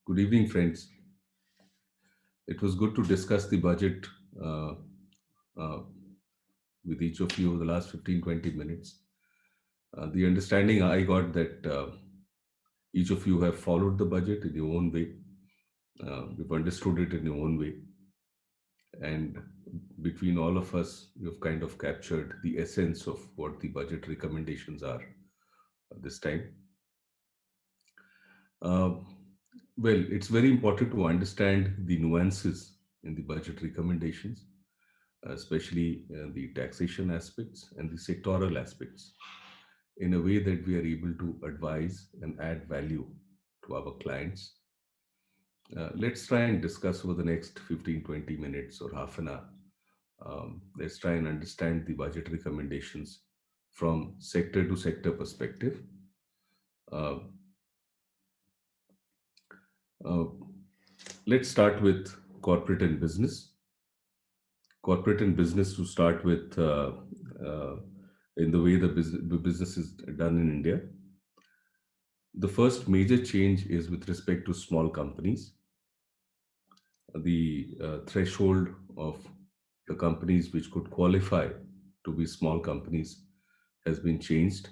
Good evening, friends. It was good to discuss the budget uh, uh, with each of you over the last 15, 20 minutes. The understanding I got that each of you have followed the budget in your own way. You've understood it in your own way. And between all of us, you've kind of captured the essence of what the budget recommendations are this time. Uh, well, it's very important to understand the nuances in the budget recommendations, especially the taxation aspects and the sectoral aspects, in a way that we are able to advise and add value to our clients. Let's try and discuss over the next 15, 20 minutes or half an hour. Let's try and understand the budget recommendations from sector to sector perspective. Uh, uh, let's start with corporate and business. Corporate and business to start with, uh, in the way the business is done in India. The first major change is with respect to small companies. The threshold of the companies which could qualify to be small companies has been changed.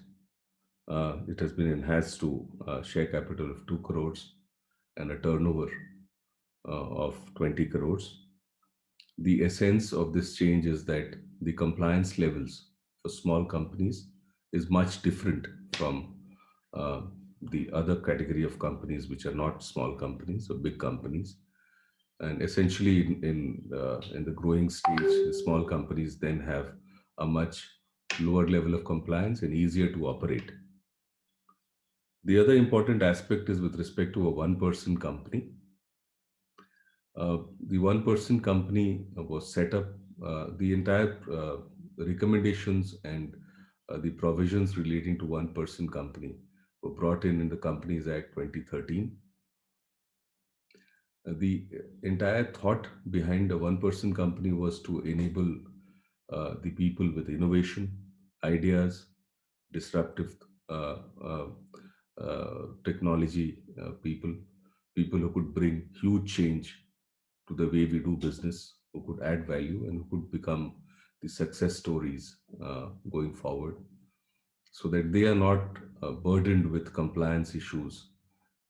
It has been enhanced to share capital of 2 crores and a turnover of 20 crores. The essence of this change is that the compliance levels for small companies is much different from uh, the other category of companies which are not small companies or big companies. And essentially, in the growing stage, small companies then have a much lower level of compliance and easier to operate. The other important aspect is with respect to a one-person company. The one-person company was set up. The entire recommendations and the provisions relating to one-person company were brought in the Companies Act 2013. The entire thought behind a one-person company was to enable the people with innovation, ideas, disruptive uh, uh, technology people who could bring huge change to the way we do business, who could add value and who could become the success stories going forward, so that they are not burdened with compliance issues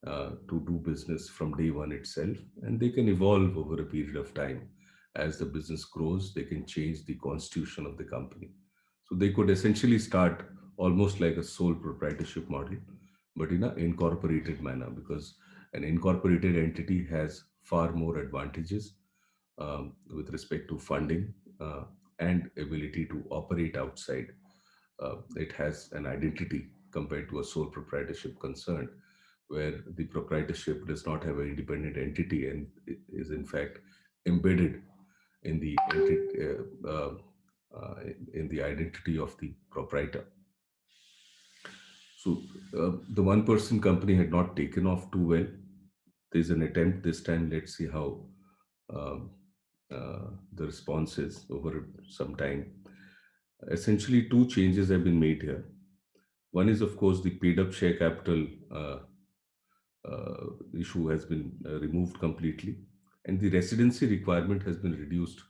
to do business from day one itself, and they can evolve over a period of time. As the business grows, they can change the constitution of the company. So they could essentially start almost like a sole proprietorship model, but in an incorporated manner, because an incorporated entity has far more advantages with respect to funding and ability to operate outside. It has an identity compared to a sole proprietorship concern, where the proprietorship does not have an independent entity and is in fact embedded in the in the identity of the proprietor. So the one-person company had not taken off too well. There's an attempt this time. Let's see how um, the response is over some time. Essentially, two changes have been made here. One is, of course, the paid-up share capital issue has been removed completely, and the residency requirement has been reduced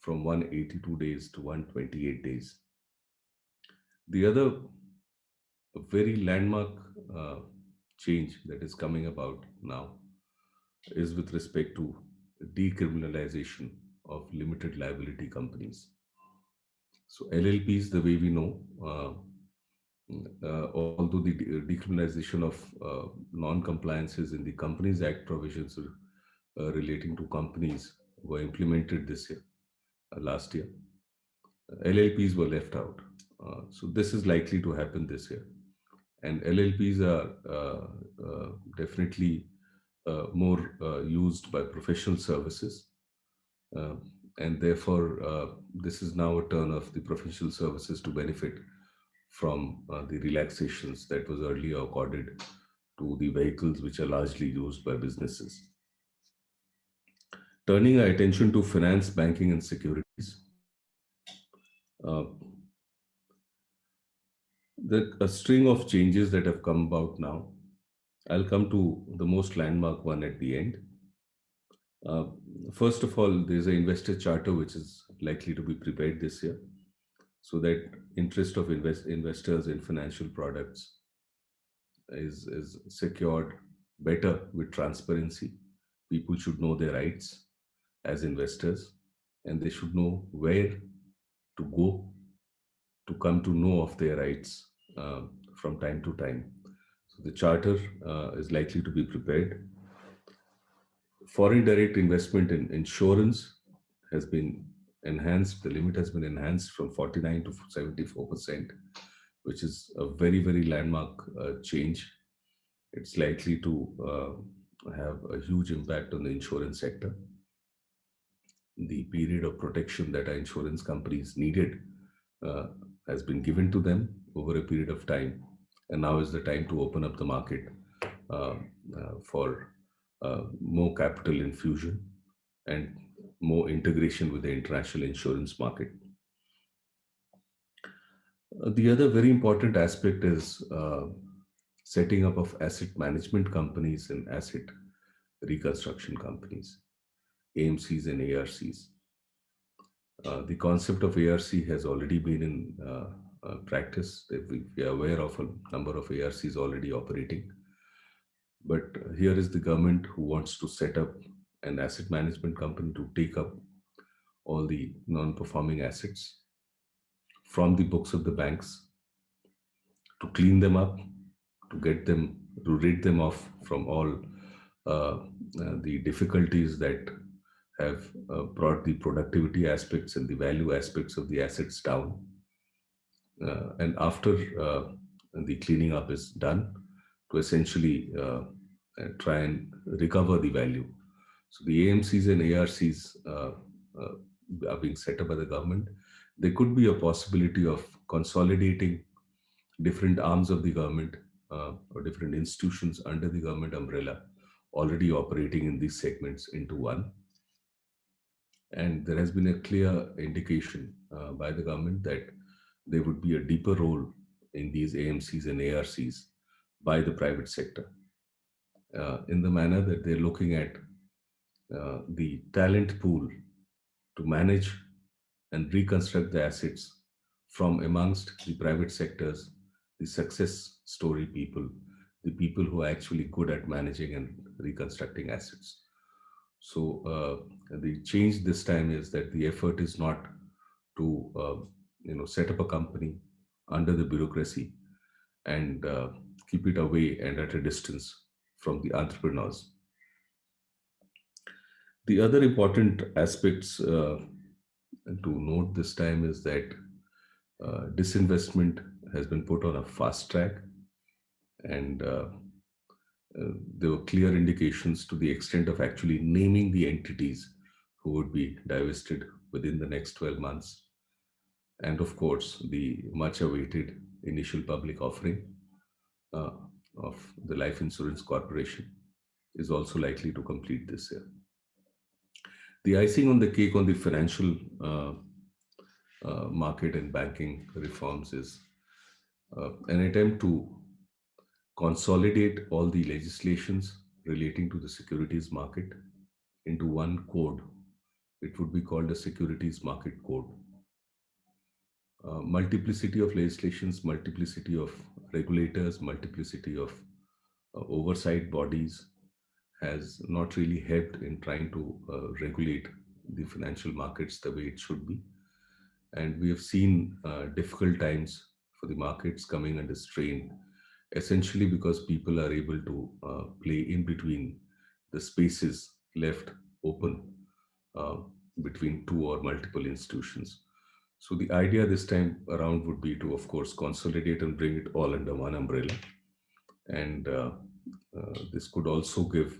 from 182 days to 128 days. The other very landmark uh, change that is coming about now is with respect to decriminalization of limited liability companies. So LLPs, the way we know, although the decriminalization of non-compliances in the Companies Act provisions relating to companies were implemented this year, last year, LLPs were left out. So this is likely to happen this year. And LLPs are definitely more used by professional services. Uh, and therefore, this is now a turn of the professional services to benefit from the relaxations that was earlier accorded to the vehicles which are largely used by businesses. Turning our attention to finance, banking, and securities, uh, a string of changes that have come about now. I'll come to the most landmark one at the end. Uh, First of all, there's an investor charter which is likely to be prepared this year, so that interest of investors in financial products is secured better with transparency. People should know their rights as investors, and they should know where to go to come to know of their rights from time to time. So the charter is likely to be prepared. Foreign direct investment in insurance has been enhanced. The limit has been enhanced from 49 to 74%, which is a very, very landmark change. It's likely to have a huge impact on the insurance sector. The period of protection that our insurance companies needed uh, has been given to them over a period of time, and now is the time to open up the market uh, for more capital infusion and more integration with the international insurance market. The other very important aspect is setting up of asset management companies and asset reconstruction companies, AMCs and ARCs. The concept of ARC has already been in practice. We are aware of a number of ARCs already operating. But here is the government who wants to set up an asset management company to take up all the non-performing assets from the books of the banks, to clean them up, to get them, to rid them off from all the difficulties that have brought the productivity aspects and the value aspects of the assets down. And after the cleaning up is done, to essentially try and recover the value. So the AMCs and ARCs are being set up by the government. There could be a possibility of consolidating different arms of the government or different institutions under the government umbrella already operating in these segments into one. And there has been a clear indication by the government that there would be a deeper role in these AMCs and ARCs by the private sector in the manner that they're looking at the talent pool to manage and reconstruct the assets from amongst the private sectors, the success story people, the people who are actually good at managing and reconstructing assets. So the change this time is that the effort is not to set up a company under the bureaucracy and keep it away and at a distance from the entrepreneurs. The other important aspects to note this time is that disinvestment has been put on a fast track, and there were clear indications to the extent of actually naming the entities who would be divested within the next 12 months. And of course, the much awaited initial public offering uh, of the Life Insurance Corporation is also likely to complete this year. The icing on the cake on the financial market and banking reforms is an attempt to consolidate all the legislations relating to the securities market into one code. It would be called a securities market code. Multiplicity of legislations, multiplicity of regulators, multiplicity of oversight bodies has not really helped in trying to regulate the financial markets the way it should be. And we have seen difficult times for the markets coming under strain, essentially because people are able to play in between the spaces left open uh, between two or multiple institutions. So the idea this time around would be to, of course, consolidate and bring it all under one umbrella. And this could also give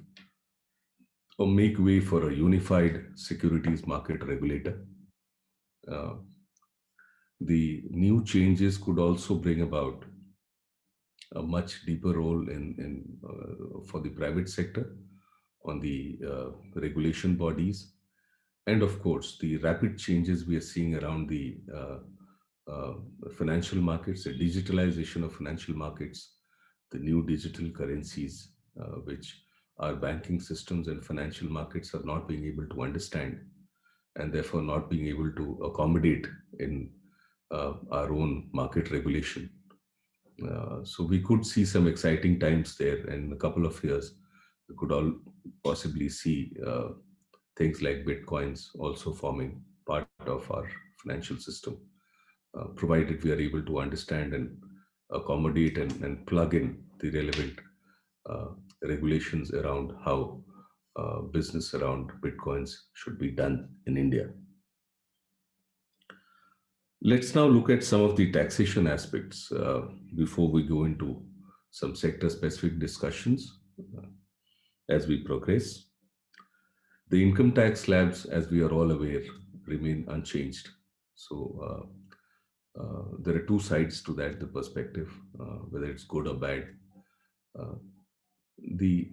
or make way for a unified securities market regulator. Uh, the new changes could also bring about a much deeper role for the private sector on the regulation bodies, and of course the rapid changes we are seeing around the financial markets, the digitalization of financial markets, the new digital currencies, which our banking systems and financial markets are not being able to understand, and therefore not being able to accommodate in our own market regulation. So we could see some exciting times there. In a couple of years, we could all possibly see things like bitcoins also forming part of our financial system, provided we are able to understand and accommodate and plug in the relevant uh, regulations around how business around bitcoins should be done in India. Let's now look at some of the taxation aspects before we go into some sector specific discussions as we progress. The income tax slabs, as we are all aware, remain unchanged. So there are two sides to that, the perspective, whether it's good or bad. Uh, the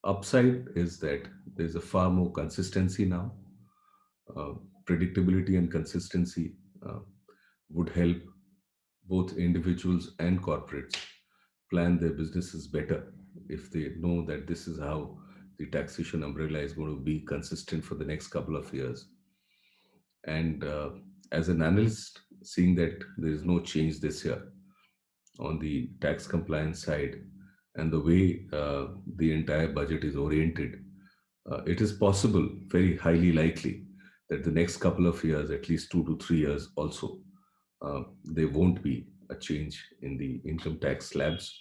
upside is that there's a far more consistency now. Uh, Predictability and consistency uh, would help both individuals and corporates plan their businesses better if they know that this is how the taxation umbrella is going to be consistent for the next couple of years. And as an analyst, seeing that there is no change this year on the tax compliance side and the way the entire budget is oriented, it is possible, very highly likely, that the next couple of years, at least 2 to 3 years also, there won't be a change in the income tax slabs,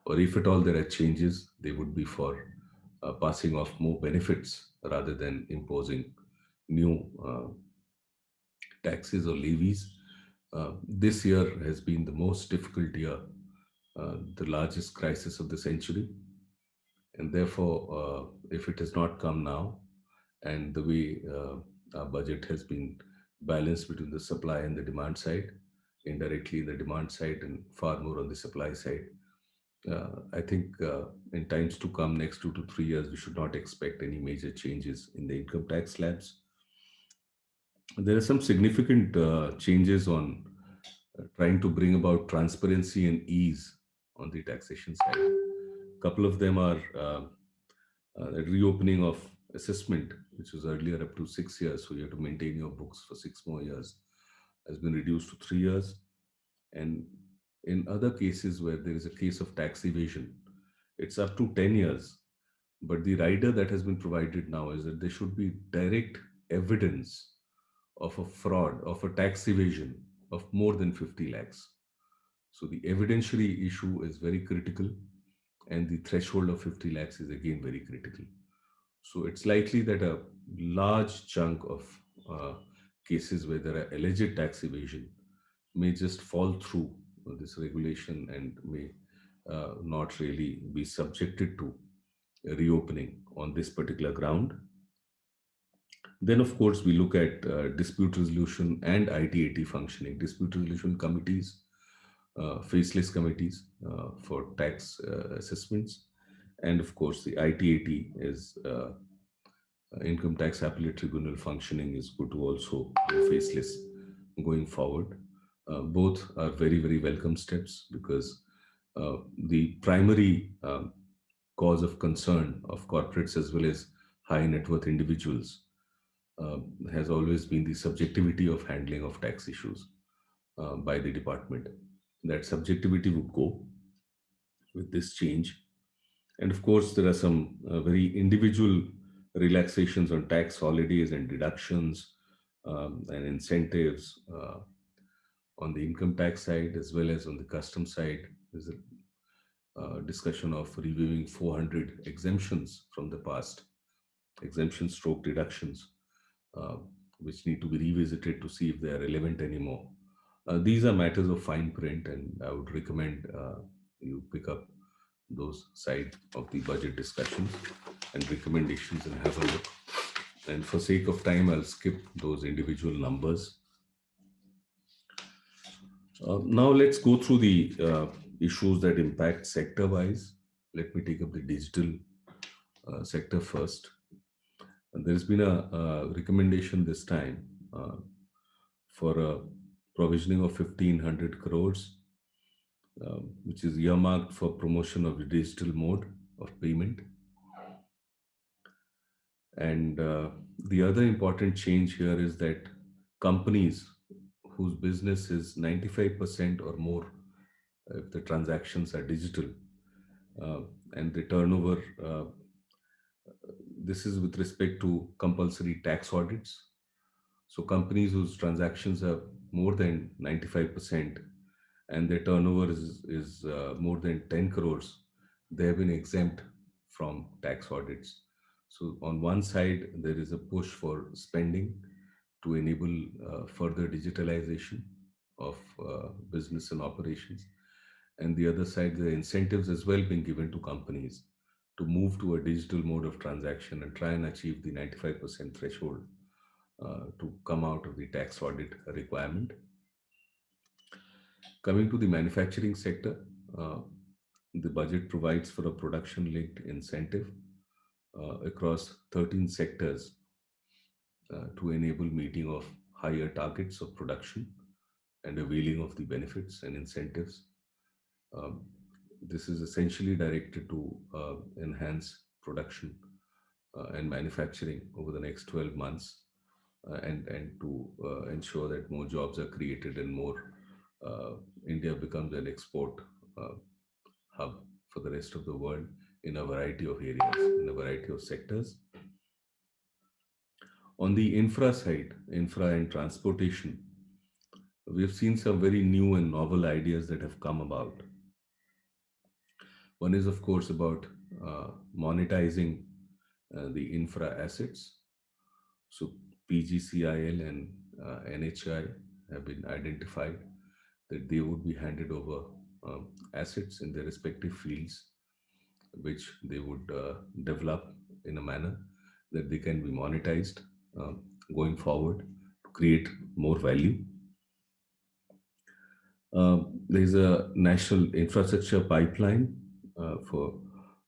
or if at all there are changes, they would be for passing off more benefits rather than imposing new taxes or levies. This year has been the most difficult year, the largest crisis of the century, and therefore, if it has not come now, and the way our budget has been balanced between the supply and the demand side, indirectly the demand side and far more on the supply side, I think in times to come, next 2 to 3 years, we should not expect any major changes in the income tax slabs. There are some significant changes on trying to bring about transparency and ease on the taxation side. A couple of them are the reopening of assessment, which was earlier up to 6 years, so you have to maintain your books for 6 more years, has been reduced to 3 years. And in other cases where there is a case of tax evasion, it's up to 10 years. But the rider that has been provided now is that there should be direct evidence of a fraud, of a tax evasion of more than 50 lakhs. So the evidentiary issue is very critical, and the threshold of 50 lakhs is again very critical. So it's likely that a large chunk of uh, cases where there are alleged tax evasion may just fall through this regulation and may not really be subjected to a reopening on this particular ground. Then, of course, we look at dispute resolution and IT/AT functioning. Dispute resolution committees, faceless committees for tax assessments, and of course, the IT/AT is income tax appellate tribunal functioning is good to also go faceless going forward. Both are very, very welcome steps because the primary cause of concern of corporates as well as high net worth individuals uh, has always been the subjectivity of handling of tax issues by the department. That subjectivity would go with this change. And of course, there are some very individual relaxations on tax holidays and deductions and incentives on the income tax side as well as on the custom side. There's a discussion of reviewing 400 exemptions from the past, exemption stroke deductions, uh, which need to be revisited to see if they are relevant anymore. These are matters of fine print, and I would recommend you pick up those side of the budget discussions and recommendations and have a look. And for sake of time, I'll skip those individual numbers. Now let's go through the issues that impact sector-wise. Let me take up the digital sector first. And there's been a recommendation this time for a provisioning of 1,500 crores, which is earmarked for promotion of the digital mode. of payment. And the other important change here is that companies whose business is 95% or more, if the transactions are digital, uh, and the turnover, this is with respect to compulsory tax audits. So companies whose transactions are more than 95% and their turnover is more than 10 crores, they have been exempt from tax audits. So on one side, there is a push for spending to enable further digitalization of business and operations. And the other side, the incentives as well being given to companies to move to a digital mode of transaction and try and achieve the 95% threshold to come out of the tax audit requirement. Coming to the manufacturing sector, the budget provides for a production linked incentive across 13 sectors to enable meeting of higher targets of production and availing of the benefits and incentives. Um, this is essentially directed to enhance production and manufacturing over the next 12 months, and to ensure that more jobs are created and more uh, India becomes an export uh, hub for the rest of the world in a variety of areas, in a variety of sectors. On the infra side, infra and transportation, we've seen some very new and novel ideas that have come about. One is, of course, about monetizing the infra assets. So PGCIL and NHI have been identified that they would be handed over assets in their respective fields, which they would develop in a manner that they can be monetized uh, going forward to create more value. There's a national infrastructure pipeline for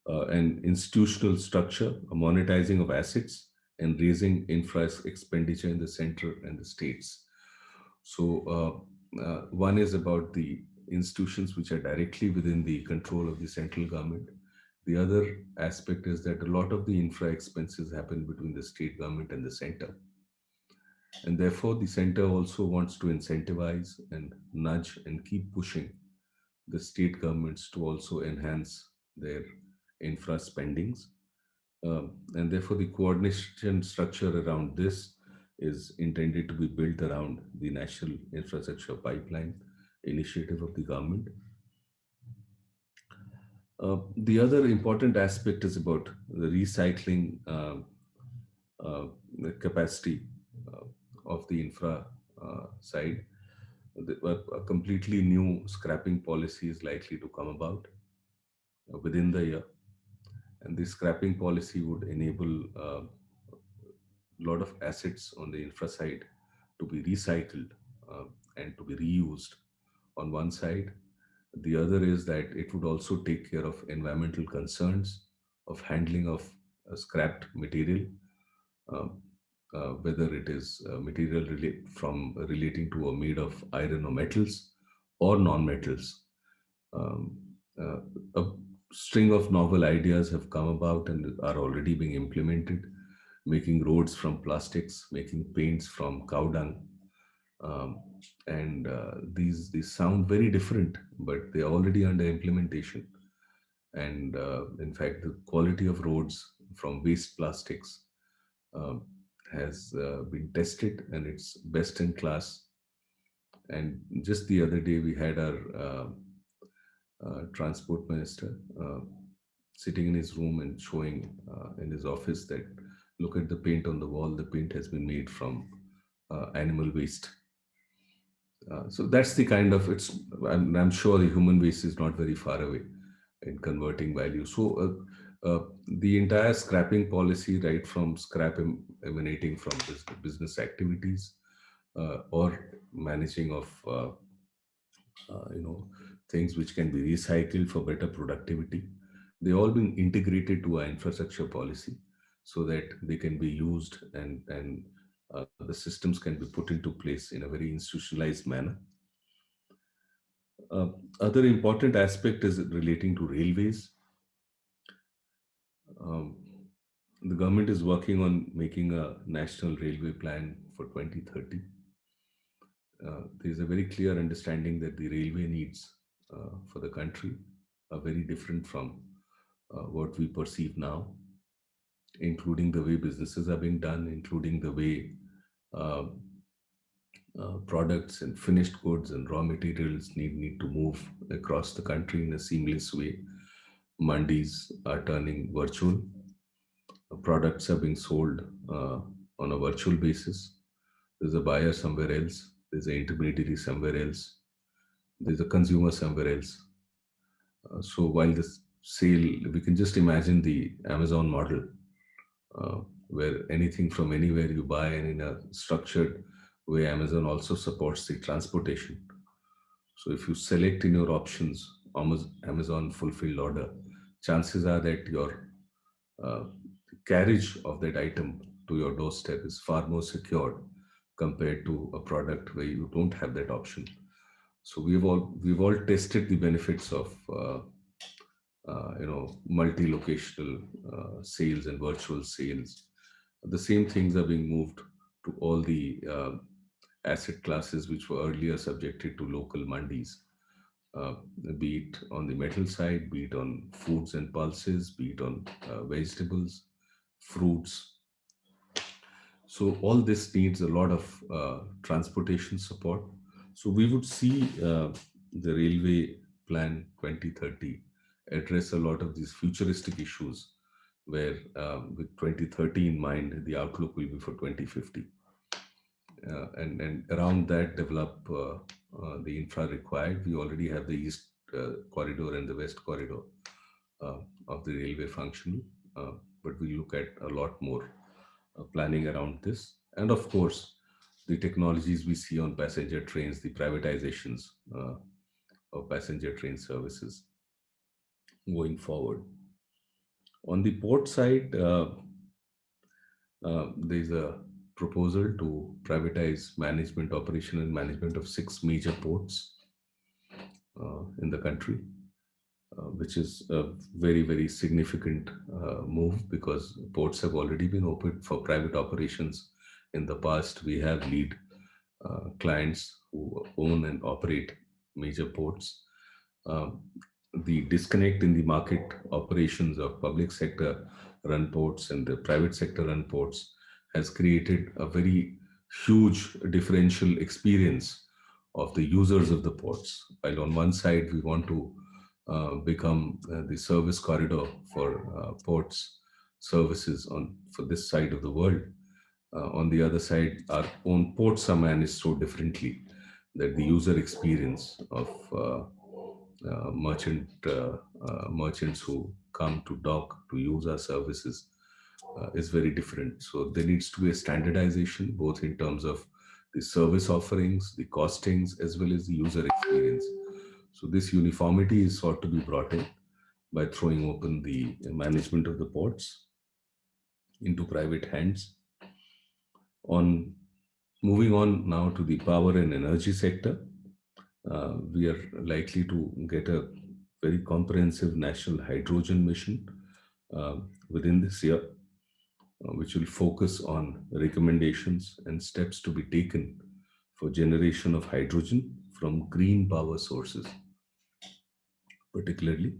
an institutional structure, a monetizing of assets, and raising infra expenditure in the center and the states. So, one is about the institutions which are directly within the control of the central government. The other aspect is that a lot of the infra expenses happen between the state government and the center. And therefore, the center also wants to incentivize and nudge and keep pushing the state governments to also enhance their infra spendings. And therefore, the coordination structure around this is intended to be built around the National Infrastructure Pipeline initiative of the government. The other important aspect is about the recycling the capacity uh, of the infra side. A completely new scrapping policy is likely to come about within the year, and this scrapping policy would enable a lot of assets on the infra side to be recycled uh, and to be reused on one side. The other is that it would also take care of environmental concerns of handling of scrapped material, um, whether it is material relating to or made of iron or metals or non-metals. Um, uh, a string of novel ideas have come about and are already being implemented, making roads from plastics, making paints from cow dung. Um, and these sound very different, but they are already under implementation. And in fact, the quality of roads from waste plastics um, has been tested and it's best in class. And just the other day, we had our transport minister sitting in his room and showing in his office that look at the paint on the wall, the paint has been made from animal waste. So that's the kind of it's. I'm sure the human waste is not very far away in converting value. So the entire scrapping policy, right from scrap emanating from business activities or managing of you know things which can be recycled for better productivity, they all been integrated to our infrastructure policy so that they can be used and the systems can be put into place in a very institutionalized manner. Uh, Other important aspect is relating to railways. The government is working on making a national railway plan for 2030. There is a very clear understanding that the railway needs for the country are very different from what we perceive now, including the way businesses are being done, including the way uh, products and finished goods and raw materials need to move across the country in a seamless way. Mandis are turning virtual. Products are being sold on a virtual basis. There's a buyer somewhere else. There's an intermediary somewhere else. There's a consumer somewhere else. So while this sale, we can just imagine the Amazon model, uh, where anything from anywhere you buy, and in a structured way, Amazon also supports the transportation. So if you select in your options Amazon fulfilled order, chances are that your uh, carriage of that item to your doorstep is far more secured compared to a product where you don't have that option. So we've all tested the benefits of multi-locational sales and virtual sales. The same things are being moved to all the asset classes which were earlier subjected to local mandis, uh, be it on the metal side, be it on foods and pulses, be it on vegetables, fruits. So all this needs a lot of transportation support. So we would see the railway plan 2030 address a lot of these futuristic issues, where with 2030 in mind, the outlook will be for 2050. And around that develop the infra required. We already have the east corridor and the west corridor uh, of the railway functional, uh, but we look at a lot more planning around this. And of course, the technologies we see on passenger trains, the privatizations of passenger train services going forward. On the port side, there's a proposal to privatize management, operation, and management of six major ports in the country, which is a very, very significant move, because ports have already been opened for private operations in the past. We have lead clients who own and operate major ports. Um, the disconnect in the market operations of public sector run ports and the private sector run ports has created a very huge differential experience of the users of the ports. While on one side we want to become the service corridor for ports services on for this side of the world, on the other side, our own ports are managed so differently that the user experience of merchants who come to dock to use our services is very different. So there needs to be a standardization both in terms of the service offerings, the costings, as well as the user experience. So this uniformity is sought to be brought in by throwing open the management of the ports into private hands. On moving on now to the power and energy sector, we are likely to get a very comprehensive national hydrogen mission uh, within this year, which will focus on recommendations and steps to be taken for generation of hydrogen from green power sources, particularly,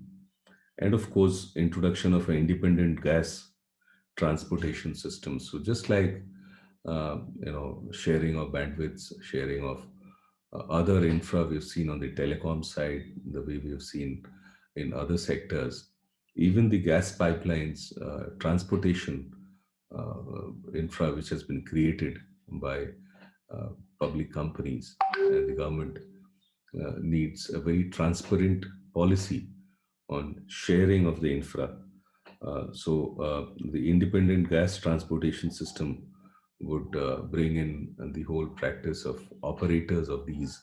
and of course, introduction of an independent gas transportation system. So just like sharing of bandwidths, sharing of other infra we've seen on the telecom side, the way we have seen in other sectors, even the gas pipelines, transportation infra which has been created by uh, public companies and the government needs a very transparent policy on sharing of the infra. The independent gas transportation system would bring in the whole practice of operators of these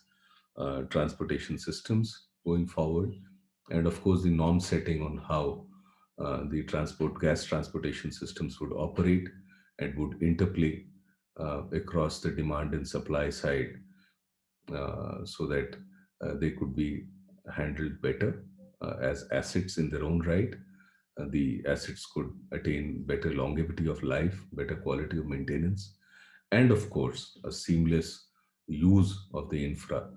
transportation systems going forward, and of course the norm setting on how the transport gas transportation systems would operate and would interplay across the demand and supply side, so that they could be handled better as assets in their own right, the assets could attain better longevity of life, better quality of maintenance, and of course, a seamless use of the infra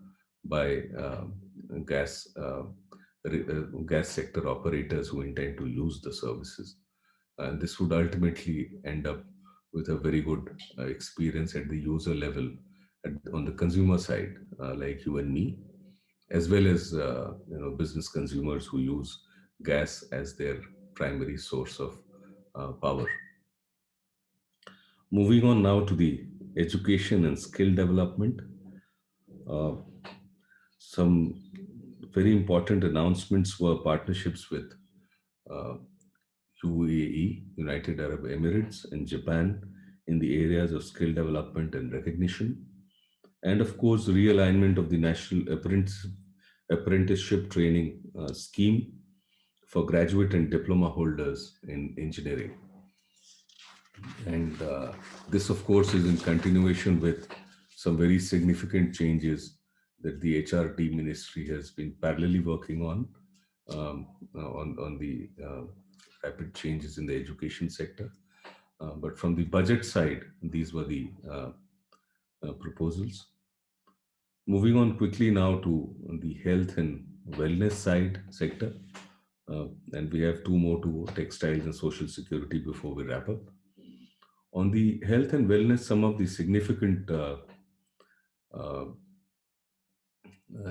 by gas gas sector operators who intend to use the services. And this would ultimately end up with a very good experience at the user level, on the consumer side, like you and me, as well as business consumers who use gas as their primary source of power. Moving on now to the education and skill development, uh, some very important announcements were partnerships with uh, UAE, United Arab Emirates, and Japan in the areas of skill development and recognition, and of course, realignment of the National Apprenticeship Training Scheme for graduate and diploma holders in engineering. And this, of course, is in continuation with some very significant changes that the HRD ministry has been parallelly working on the rapid changes in the education sector. But from the budget side, these were the proposals. Moving on quickly now to the health and wellness side sector. And we have two more to textiles and social security before we wrap up. On the health and wellness, some of the significant uh,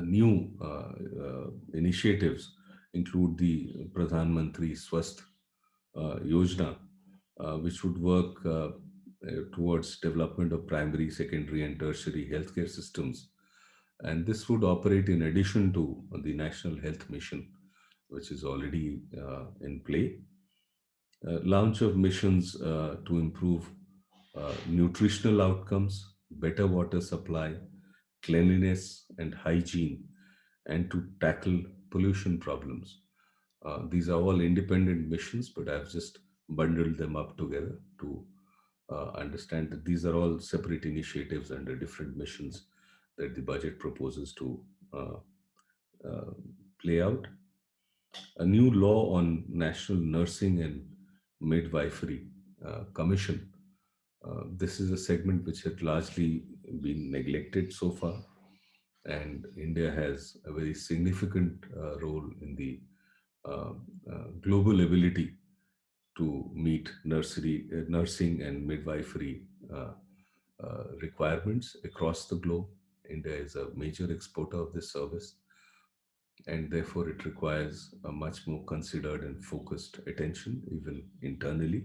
new initiatives include the Pradhan Mantri Swasth Yojana, which would work towards development of primary, secondary, and tertiary healthcare systems. And this would operate in addition to the National Health Mission, which is already in play. Launch of missions to improve nutritional outcomes, better water supply, cleanliness, and hygiene, and to tackle pollution problems. These are all independent missions, but I've just bundled them up together to understand that these are all separate initiatives under different missions that the budget proposes to uh, uh, play out. A new law on National Nursing and Midwifery Commission. This is a segment which had largely been neglected so far, and India has a very significant role in the uh, global ability to meet nursing and midwifery requirements across the globe. India is a major exporter of this service, and therefore it requires a much more considered and focused attention, even internally,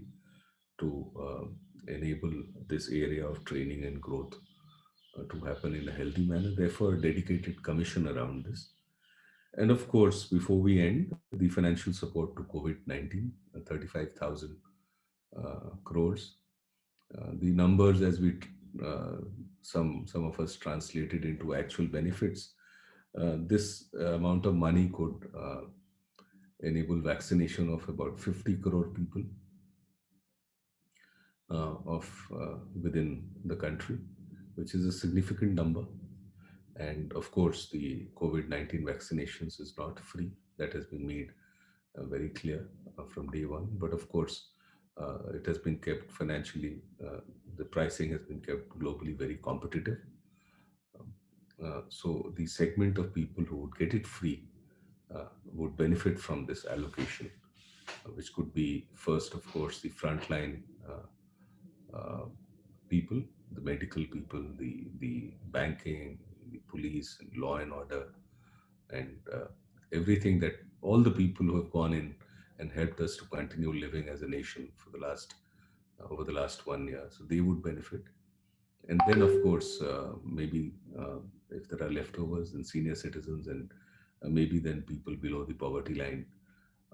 to enable this area of training and growth to happen in a healthy manner. Therefore, a dedicated commission around this. And of course, before we end, the financial support to COVID 19, 35,000 crores. The numbers, as some of us translated into actual benefits, this amount of money could enable vaccination of about 50 crore people of within the country, which is a significant number. And of course, the COVID-19 vaccinations is not free. That has been made very clear from day one. But of course, it has been kept financially, the pricing has been kept globally very competitive. So the segment of people who would get it free would benefit from this allocation, which could be first, of course, the frontline people, the medical people, the banking, the police, and law and order, and everything that all the people who have gone in and helped us to continue living as a nation for the last over the last 1 year. So they would benefit, and then of course maybe if there are leftovers, then senior citizens, and maybe then people below the poverty line.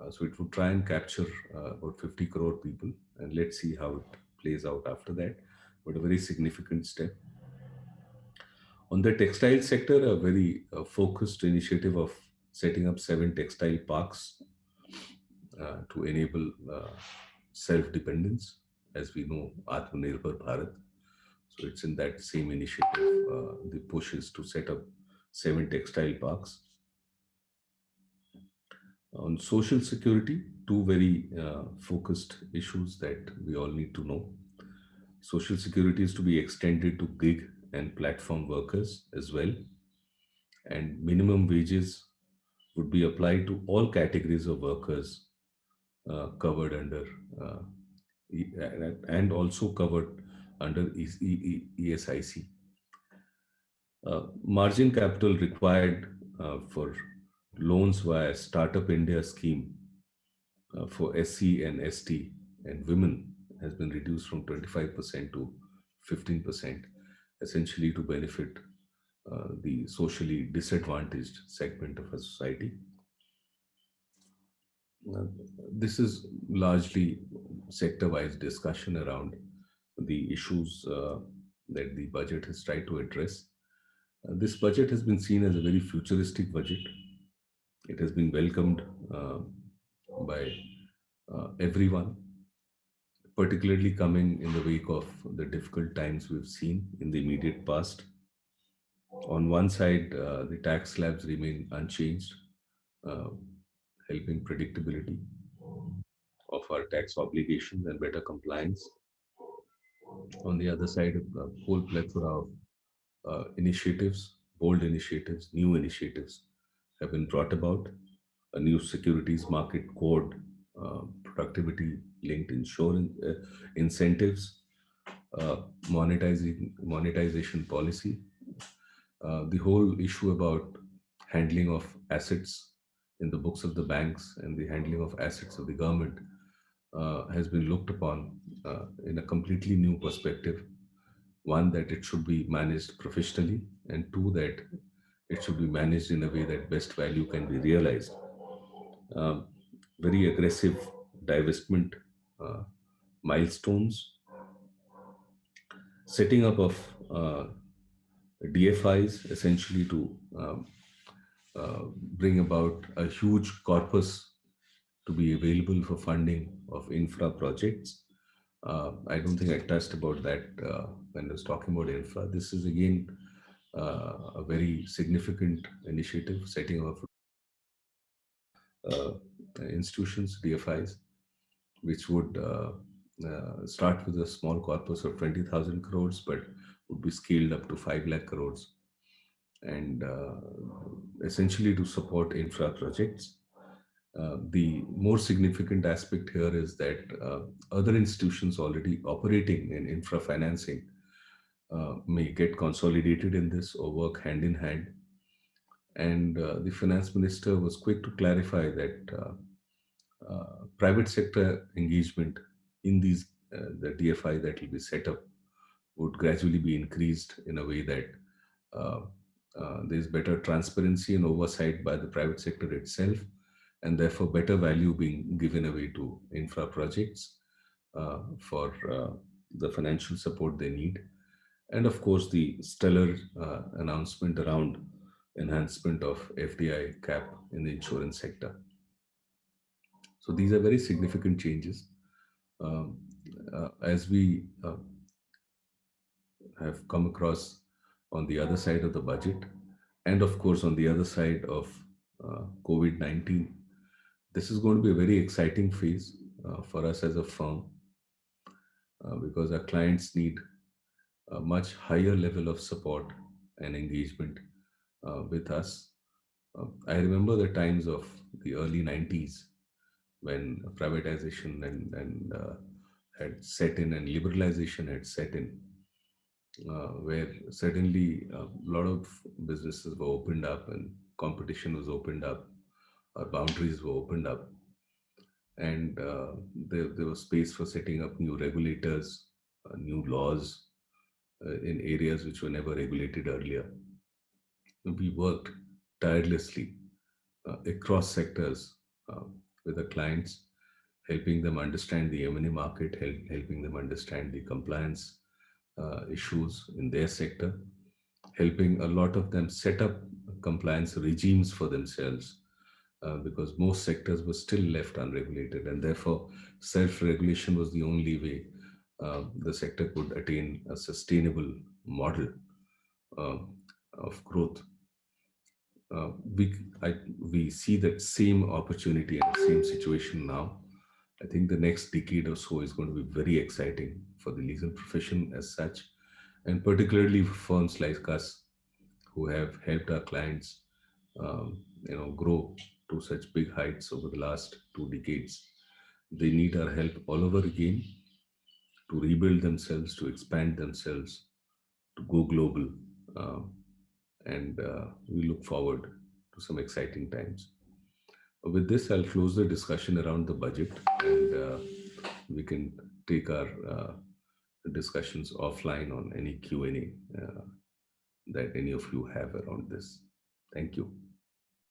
So it would try and capture about 50 crore people, and let's see how it plays out after that. But a very significant step. On the textile sector, a very focused initiative of setting up 7 textile parks to enable self-dependence. As we know, Atmanirbhar Bharat. So it's in that same initiative, the push is to set up 7 textile parks. On social security, two very focused issues that we all need to know. Social security is to be extended to gig and platform workers as well, and minimum wages would be applied to all categories of workers covered under uh, and also covered under ESIC. Margin capital required for loans via Startup India scheme for SC and ST and women has been reduced from 25% to 15%, essentially to benefit the socially disadvantaged segment of a society. Uh, this is largely sector-wise discussion around the issues that the budget has tried to address. This budget has been seen as a very futuristic budget. It has been welcomed uh, by everyone, particularly coming in the wake of the difficult times we've seen in the immediate past. On one side, the tax slabs remain unchanged, uh, helping predictability of our tax obligations and better compliance. On the other side, a whole plethora of initiatives, bold initiatives, new initiatives have been brought about. A new securities market code, productivity linked insurance incentives, monetization policy, the whole issue about handling of assets in the books of the banks and the handling of assets of the government has been looked upon in a completely new perspective. One, that it should be managed professionally, and two, that it should be managed in a way that best value can be realized. Um, Very aggressive divestment uh, milestones, setting up of DFIs essentially to bring about a huge corpus to be available for funding of infra projects. I don't think I touched about that when I was talking about infra. This is again a very significant initiative, setting up uh, institutions, DFIs, which would start with a small corpus of 20,000 crores, but would be scaled up to 5 lakh crores, and essentially to support infra projects. The more significant aspect here is that other institutions already operating in infra financing may get consolidated in this or work hand in hand. And the finance minister was quick to clarify that private sector engagement in these the DFI that will be set up would gradually be increased in a way that uh, there's better transparency and oversight by the private sector itself, and therefore better value being given away to infra projects for the financial support they need. And of course, the stellar announcement around enhancement of FDI cap in the insurance sector. So these are very significant changes. Um, as we have come across on the other side of the budget, and of course, on the other side of COVID 19, this is going to be a very exciting phase for us as a firm because our clients need a much higher level of support and engagement with us. I remember the times of the early 90s when privatization and had set in and liberalization had set in, where suddenly a lot of businesses were opened up and competition was opened up, or boundaries were opened up, and there was space for setting up new regulators, new laws in areas which were never regulated earlier. We worked tirelessly across sectors uh, with the clients, helping them understand the M&A market, helping them understand the compliance issues in their sector, helping a lot of them set up compliance regimes for themselves because most sectors were still left unregulated, and therefore self-regulation was the only way the sector could attain a sustainable model uh, of growth. we see that same opportunity and same situation now. I think the next decade or so is going to be very exciting for the legal profession as such, and particularly for firms like us who have helped our clients, grow to such big heights over the last 2 decades. They need our help all over again to rebuild themselves, to expand themselves, to go global. Uh, and we look forward to some exciting times. With this, I'll close the discussion around the budget, and we can take our discussions offline on any Q&A that any of you have around this. Thank you.